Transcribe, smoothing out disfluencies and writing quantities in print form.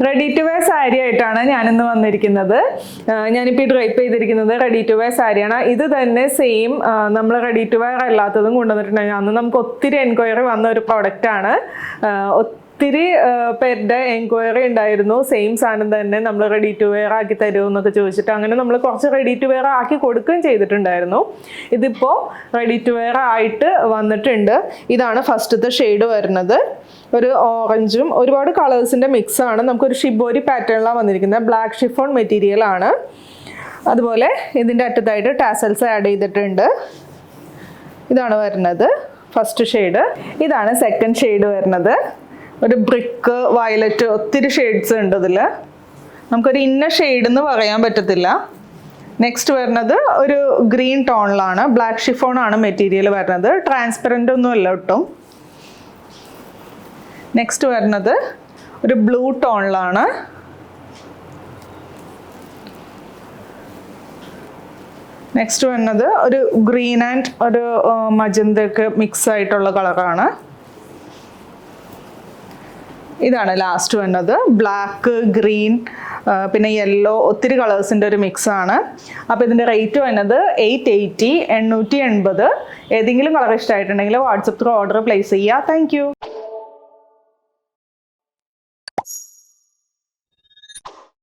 Ready to wear sari ആയിട്ടാണ് ഞാനിന്ന് വന്നിരിക്കുന്നത്. ഞാനിപ്പോൾ ഈ ഡ്രൈപ്പ് ചെയ്തിരിക്കുന്നത് റെഡി ടു വെയർ സാരിയാണ്. ഇത് തന്നെ സെയിം നമ്മൾ റെഡി ടു വെയർ അല്ലാത്തതും കൊണ്ടുവന്നിട്ടുണ്ടെങ്കിൽ അന്ന് നമുക്ക് ഒത്തിരി എൻക്വയറി വന്ന ഒരു പ്രൊഡക്റ്റാണ്. ഒത്തിരി പേരുടെ എൻക്വയറി ഉണ്ടായിരുന്നു, സെയിം സാധനം തന്നെ നമ്മൾ റെഡി ടു വെയർ ആക്കി തരുമെന്നൊക്കെ ചോദിച്ചിട്ട്. അങ്ങനെ നമ്മൾ കുറച്ച് റെഡി ടു വെയർ ആക്കി കൊടുക്കുകയും ചെയ്തിട്ടുണ്ടായിരുന്നു. ഇതിപ്പോൾ റെഡി ടു വെയർ ആയിട്ട് വന്നിട്ടുണ്ട്. ഇതാണ് ഫസ്റ്റത്തെ ഷെയ്ഡ് വരുന്നത്. ഒരു ഓറഞ്ചും ഒരുപാട് കളേഴ്സിൻ്റെ മിക്സാണ്. നമുക്കൊരു ഷിബോരി പാറ്റേണിലാണ് വന്നിരിക്കുന്നത്. ബ്ലാക്ക് ഷിഫോൺ മെറ്റീരിയൽ ആണ്. അതുപോലെ ഇതിൻ്റെ അറ്റത്തായിട്ട് ടാസൽസ് ആഡ് ചെയ്തിട്ടുണ്ട്. ഇതാണ് വരുന്നത് ഫസ്റ്റ് ഷെയ്ഡ്. ഇതാണ് സെക്കൻഡ് ഷെയ്ഡ് വരുന്നത്. ഒരു ബ്രിക്ക് വയലറ്റ്, ഒത്തിരി ഷെയ്ഡ്സ് ഉണ്ട് ഇതിൽ. നമുക്കൊരു ഇന്ന ഷെയ്ഡ് എന്ന് പറയാൻ പറ്റത്തില്ല. നെക്സ്റ്റ് വരുന്നത് ഒരു ഗ്രീൻ ടോണിലാണ്. ബ്ലാക്ക് ഷിഫോൺ ആണ് മെറ്റീരിയൽ വരുന്നത്. ട്രാൻസ്പെറൻ്റ് ഒന്നും അല്ല ഒട്ടും. നെക്സ്റ്റ് വരുന്നത് ഒരു ബ്ലൂ ടോണിലാണ്. നെക്സ്റ്റ് വരുന്നത് ഒരു ഗ്രീൻ ആൻഡ് ഒരു മജന്തയൊക്കെ മിക്സ് ആയിട്ടുള്ള കളറാണ്. ഇതാണ് ലാസ്റ്റ് വരുന്നത്. ബ്ലാക്ക്, ഗ്രീൻ, പിന്നെ യെല്ലോ, ഒത്തിരി കളേഴ്സിൻ്റെ ഒരു മിക്സാണ്. അപ്പോൾ ഇതിൻ്റെ റേറ്റ് വരുന്നത് 880, 880. ഏതെങ്കിലും കളർ ഇഷ്ടമായിട്ടുണ്ടെങ്കിൽ വാട്സപ്പ് ത്രൂ ഓർഡർ പ്ലേസ് ചെയ്യുക. താങ്ക്